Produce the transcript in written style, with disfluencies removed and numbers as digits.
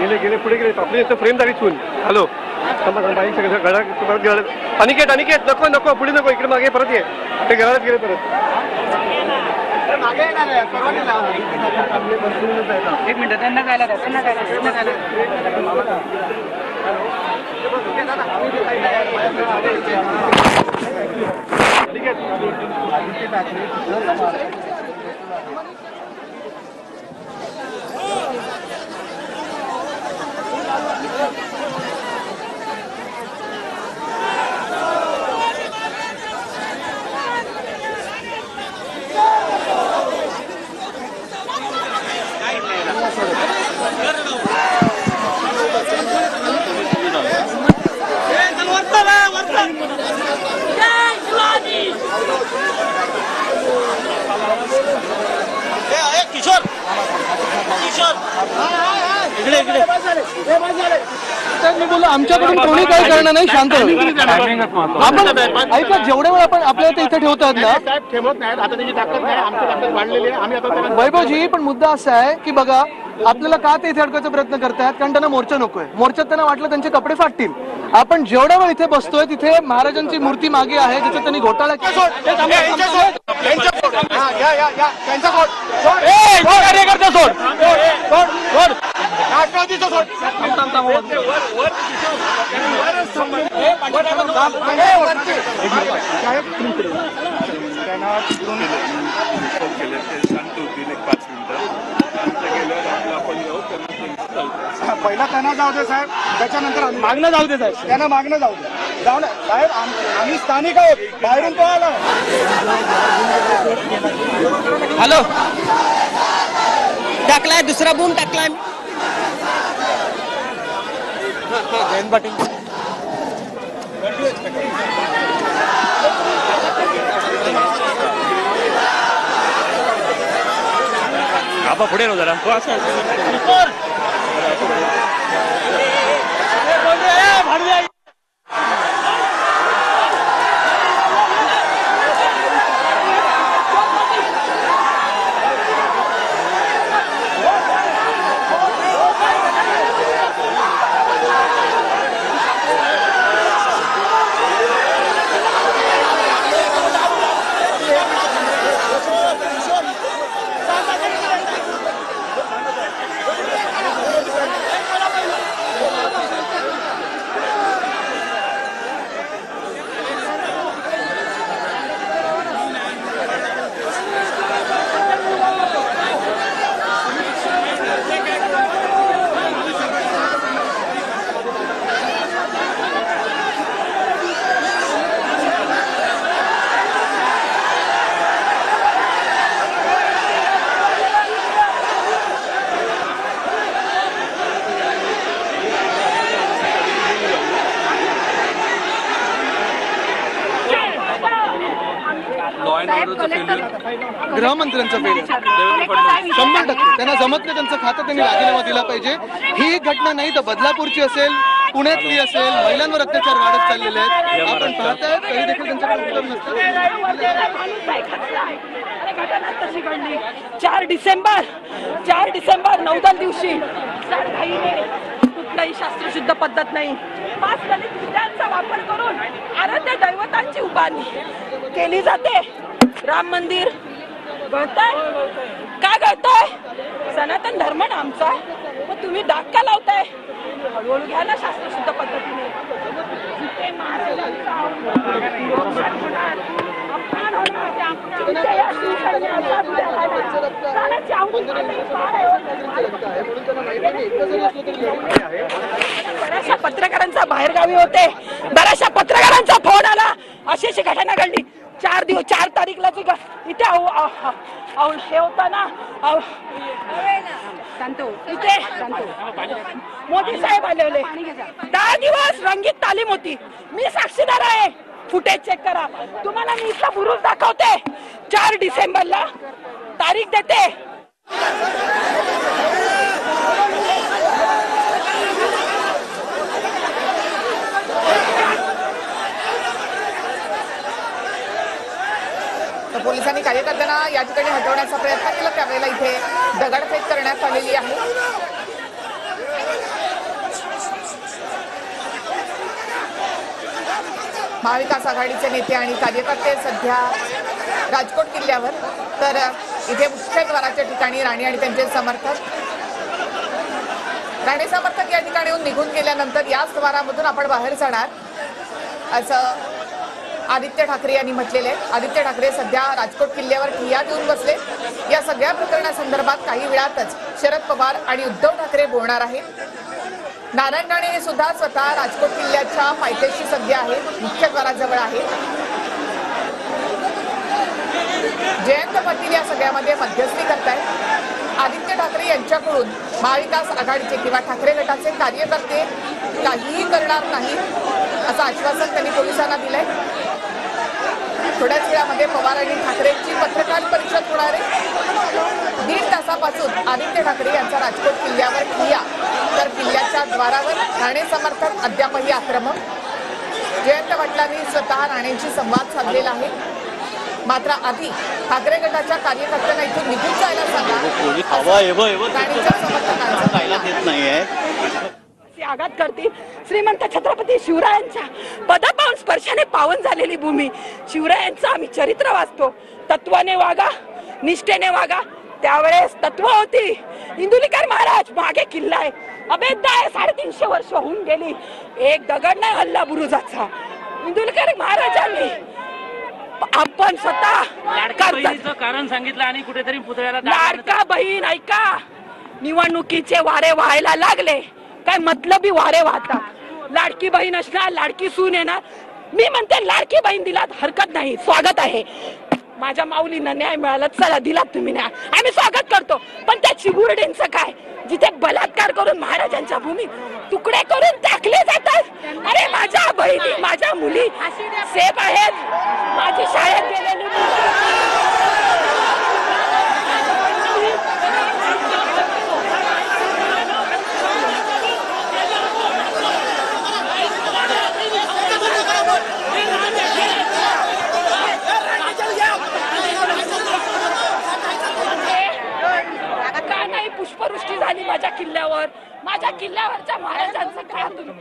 गेले गेले पुढे गेले आपली फ्रेम झाली चून. हॅलो अनिकेत अनिकेत नको नको पुढे नको इकडे मागे परत ये ते घरात गेले परत. एक मिनिट त्यांना जायला किशोर किशोर इकडे इकडे मी बोललो आमच्याकडून कोणी काही करणार नाही. शांत आपण ऐका जेवढे वेळ आपण आपल्या इथे ठेवतात ना वैभवजी पण मुद्दा असा आहे की बघा आपल्याला का ते इथे अडकायचा प्रयत्न करतायत कारण त्यांना मोर्चा नकोय. मोर्चात त्यांना वाटलं त्यांचे कपडे फाटतील. आपण जेवढा वेळ इथे बसतोय तिथे महाराजांची मूर्ती मागे आहे जिथे त्यांनी घोटाळा पहिला त्यांना जाऊ दे साहेब त्याच्यानंतर मागणं जाऊ दे साहेब त्यांना मागणं जाऊ दे जाऊ ना साहेब आम्ही स्थानिक आहोत बाहेरून पळाला. हॅलो टाकलाय दुसरा बूम टाकलाय जयंत पाटील आबा पुढे नो जरा गृहमंत्र्यांचा फेल 100% त्यांना जमत नाही. त्यांचं खातं त्यांनी राजीनामा दिला पाहिजे. ही घटना नाही तर बदलापूरची असेल पुण्यातली असेल महिलांवर अत्याचार वाढत चाललेले आहेत आपण पाहताय तरी देखील त्यांच्याकडे उत्तर नसतं. 4 डिसेंबर 9 दिवशी कुठलाही शास्त्रशुद्ध पद्धत नाही 5 दलित विद्यांचा वापर करून आराध्य दैवतांची उभारणी केली जाते. राम मंदिर गळतंय का गळतंय? सनातन धर्म ना आमचा. मग तुम्ही डाग का लावताय? हळूहळू घ्या ना शास्त्रशुद्ध पद्धतीने. बऱ्याचशा पत्रकारांचा बाहेरगावी होते बऱ्याचशा पत्रकारांचा फोन आला अशी अशी घटना घडली. 4 तारीखला जी इथे हे होता ना इथे मोदी साहेब आले होते 10 दिवस रंगीत तालीम होती. मी साक्षीदार आहे. फुटेज चेक करा. तुम्हाला मी इथला बुरुज दाखवते. 4 डिसेंबरला तारीख देते. पोलिसांनी कार्यकर्त्यांना या ठिकाणी हटवण्याचा प्रयत्न केला त्यावेळेला इथे दगडफेक करण्यात आलेली आहे. महाविकास आघाडीचे नेते आणि कार्यकर्ते सध्या राजकोट किल्ल्यावर, तर इथे मुख्यद्वाराच्या ठिकाणी राणे आणि त्यांचे समर्थक या ठिकाणी निघून गेल्यानंतर याच द्वारामधून आपण बाहेर जाणार असं आदित्य ठाकरे यांनी म्हटलेले आहे. आदित्य ठाकरे सध्या राजकोट किल्ल्यावर ठिय्या देऊन बसले. या सगळ्या प्रकरणासंदर्भात काही वेळातच शरद पवार आणि उद्धव ठाकरे बोलणार आहेत. नारायण राणे हे सुद्धा स्वतः राजकोट किल्ल्याच्या पायथ्याशी सध्या आहे, मुख्यद्वाराजवळ आहे. जयंत पाटील या सगळ्यामध्ये मध्यस्थी करतायत. आदित्य ठाकरे यांच्याकडून महाविकास आघाडीचे किंवा ठाकरे गटाचे कार्यकर्ते काहीही करणार नाही असं आश्वासन त्यांनी पोलिसांना दिलंय. थोड्याच वेळामध्ये पवार आणि ठाकरेंची पत्रकार परिषद होणार आहे. 1.5 तासापासून आदित्य ठाकरे यांचा राजकोट किल्ल्यावर ठिय्या, तर किल्ल्याच्या द्वारावर राणे समर्थक अद्यापही आक्रमक. जयंत पाटलांनी स्वतः राणेंशी संवाद साधलेला आहे. मात्र आधी ठाकरे गटाच्या कार्यकर्त्यांना इथून निघून जायला सांगा. राणेंच्या समर्थकांचा आघात करतील. श्रीमंत छत्रपती शिवरायांच्या पदपावन स्पर्शाने पावन झालेली भूमी. शिवरायांचं आम्ही चरित्र वाचतो. तत्वाने वागा, निष्ठेने वागा. त्यावेळेस तत्व होती. इंदुलीकर महाराज मागे किल्ला आहे, अभेद्य आहे. 350 वर्ष होऊन गेली. एक दगड नाही हल्ला बुरुजाचा. इंदुलीकर महाराजांनी आपण स्वतः कारण सांगितलं आणि कुठेतरी पुतळ्याला लाडका बहीण ऐका. निवडणुकीचे वारे व्हायला लागले, काय मतलबी वारे वाहतात. लाडकी बहीण असणार, लाडकी सून येणार. मी म्हणते लाडकी बहीण दिलात हरकत नाही, स्वागत आहे. माझ्या माऊलींना न्याय मिळाला, चला दिलात तुम्ही न्याय, आम्ही स्वागत करतो. पण त्या चिगुरड्यांचं काय, जिथे बलात्कार करून महाराजांच्या भूमी तुकडे करून टाकले जातात. अरे माझ्या बहिणी, माझ्या मुली सेफ आहेत. माझी शाळेत गेलेली पुष्पवृष्टी झाली माझ्या किल्ल्यावर. माझ्या किल्ल्यावरच्या महाराजांचं काय तुम्ही